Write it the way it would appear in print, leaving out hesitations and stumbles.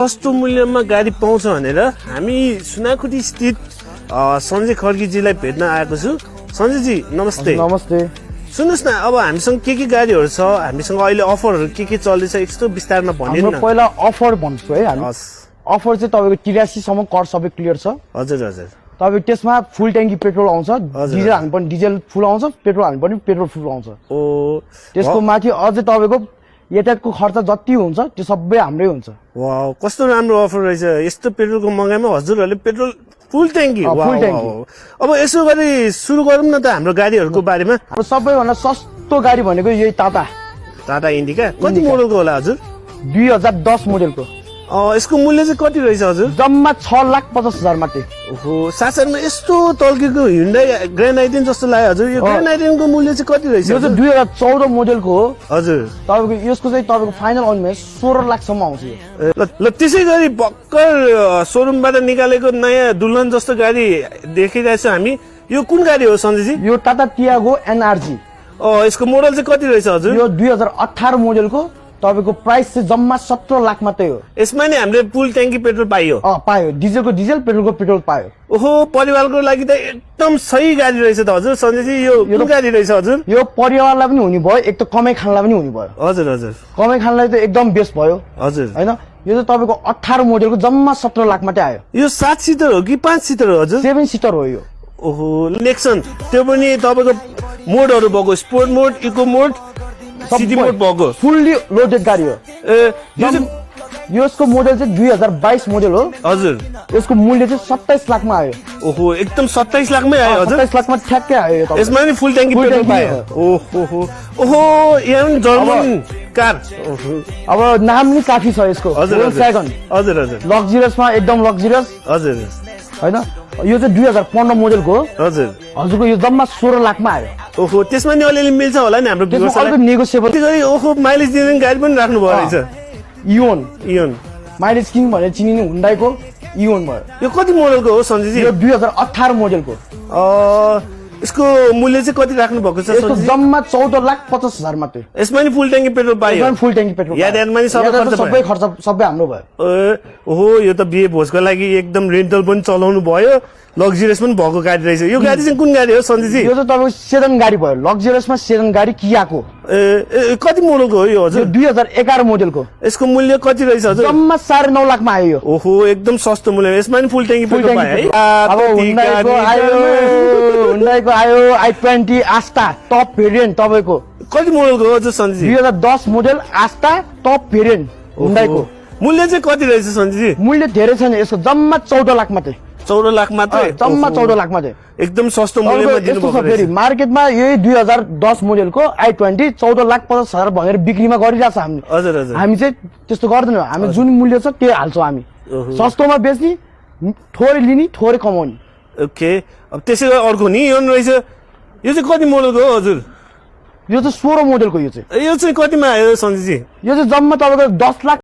सस्तो मूल्यमा गाडी पाउँछ भनेर हामी सुनाखुरी स्थित सञ्जय खड्गीजीलाई भेट्न आएको छु। सञ्जयजी नमस्ते। नमस्ते। सुन्नुहोस् न, अब हामीसँग के गाडीहरू छ, हामीसँग अहिले अफरहरू के चल्दैछ यस्तो विस्तारमा भनिदिनु न। पहिला अफर भन्छु है हामी। अफर चाहिँ तपाईको 83 सम्म कर सबै क्लियर छ। हजुर हजुर। तपाईको त्यसमा फुल ट्याङ्की पेट्रोल आउँछ, डिजल हाल्नु पनि डिजल फुल आउँछ, पेट्रोल हाल्नु पनि पेट्रोल फुल आउँछ। ओ त्यसको माथि अझै तपाईको यातायातको खर्च जति हुन्छ त्यो सबै हाम्रै हुन्छ। वाउ, कस्तो राम्रो अफर रहेछ। यस्तो पेट्रोलको महँगाइमा हजुरहरूले पेट्रोल फुल ट्याङ्की। अब यसो गरी सुरु गरौँ न त हाम्रो गाडीहरूको बारेमा। अब सबैभन्दा सस्तो गाडी भनेको यही टाटा इन्डिका। कति मोडलको होला हजुर? 2010 मोडलको। यसको मूल्य चाहिँ कति रहेछ हजुर? जम्मा 6,50,000 मात्रै। ओहो, सासरमा यस्तो तल्केको Hyundai ग्रान्ड आइटेन जस्तो लाग्यो हजुर। यो ग्रान्ड आइटेनको मूल्य चाहिँ कति रहेछ? यो चाहिँ 2014 मोडलको हो हजुर। तपाईको यसको चाहिँ तपाईको फाइनल आउनुमा 16 लाखसम्म आउँछ यो। ल त्यसै गरी भर्खर सोरुमबाट निकालेको नयाँ दुल्हन जस्तो गाडी देखिरहेछ हामी। यो कुन गाडी हो सञ्जयजी? यो टाटा टियागो एनआरजी। यसको मोडल चाहिँ कति रहेछ हजुर? यो 2018 मोडलको। तपाईको प्राइस चाहिँ जम्मा 17 लाख मात्रै हो। यसमा नि हामीले फुल ट्याङ्की पेट्रोल पाइयो? पायो। डिजलको डिजल, पेट्रोलको पेट्रोल पायो। ओहो, परिवारको लागि त एकदम सही गाडी रहेछ त हजुर। सञ्जयजी यो कुन गाडी रहेछ हजुर? यो परिवारलाई पनि हुने भयो, एक त कमाइ खानलाई पनि हुने भयो। हजुर हजुर। कमाइ खानलाई त एकदम बेस्ट भयो हजुर हैन। यो चाहिँ तपाईको 18 मोडलको जम्मा 17 लाख मात्रै आयो। यो 7 सिटर हो कि 5 सिटर हो हजुर? 7 सिटर हो यो। ओहो, नेक्सन त्यो पनि तपाईको मोडहरू भएको स्पोर्ट मोड, इको मोड, सिटी मोड भएको फुल्ली लोडेड गाडी हो। यसको मोडल चाहिँ 2022 मोडल हो हजुर। यसको मूल्य चाहिँ 27 लाखमा आयो। ओहो, एकदम 27 लाखमै आयो हजुर? 27 लाखमा ठ्याक्कै आयो। यसमा नि फुल ट्याङ्की पेट्रोल पायो? ओहो ओहो, यहाँ पनि जर्मन कार। अब नाम नि काफी छ यसको। Volkswagen। हजुर हजुर। लग्जरियसमा एकदम लग्जरियस हजुर हैन। यो चाहिँ 2015 मोडलको हो हजुर। हजुरको यो जम्मा 16 लाखमा आयो। ओहो, त्यसमा नि अलिअलि मिल्छ होला नि हाम्रो व्युअर्सलाई। नेगोसिएबल। ओहो, माइलेज दिने गाडी पनि राख्नु भयो रहेछ। इयोन माइलेज किङ भनेर चिनिने हुन्डाईको इयोन भयो। यो कति मोडलको हो सञ्जयजी? यो 2018 मोडलको। यसको मूल्य चाहिँ कति राख्नु भएको छ? यसको जम्मा 14,50,000 मात्रै। यसमा नि फुल ट्याङ्की पेट्रोल पायो? फुल ट्याङ्की पेट्रोल। यातायातमा नि सबै खर्च सबै हाम्रो भयो। ओहो, यो त बिहे भोजको लागि एकदम रेन्टल पनि चलाउनु भयो, लग्जरियस पनि भएको गाडी रहेछ। यो गाडी चाहिँ कुन गाडी हो सञ्जयजी? यो चाहिँ तपाईको सेडन गाडी भयो। लग्जरियसमा सेडन गाडी कियाको। कति मोडलको हो यो हजुर? 2011 मोडलको। यसको मूल्य कति रहेछ हजुर? जम्मा 9.5 लाखमा आयो यो। ओहो, एकदम सस्तो मूल्य। यसमा नि फुल ट्याङ्की पेट्रोल पायो है? अब हुन्डाईको आयो i20 आस्था टप भेरिएन्ट। तपाईको कति मोडलको हो हजुर सञ्जयजी? 2010 मोडल आस्था टप भेरिएन्ट हुन्डाईको। मूल्य चाहिँ कति रहेछ सञ्जयजी? मूल्य धेरै छैन यसको, जम्मा 14 लाख मात्रै। 14 लाख मात्रै? जम्मा 14 लाख मात्रै। एकदम सस्तो मूल्यमा दिनुभएको फेरि मार्केटमा यही 2010 मोडलको i20 14,50,000 भनेर बिक्रीमा गरिरहेछ हामीले। हजुर हजुर। हामी चाहिँ त्यस्तो गर्दैनौँ। हामी जुन मूल्य छ त्यो हाल्छौँ हामी। सस्तोमा बेच्ने, थोरै लिने, थोरै कमाउने। ओके, अब त्यसै गरी अर्को नि यो रहेछ। यो चाहिँ कति मोडलको हो हजुर? यो चाहिँ 16 मोडलको। यो चाहिँ कतिमा आयो सञ्जयजी? यो चाहिँ जम्मा तपाईँको 10 लाख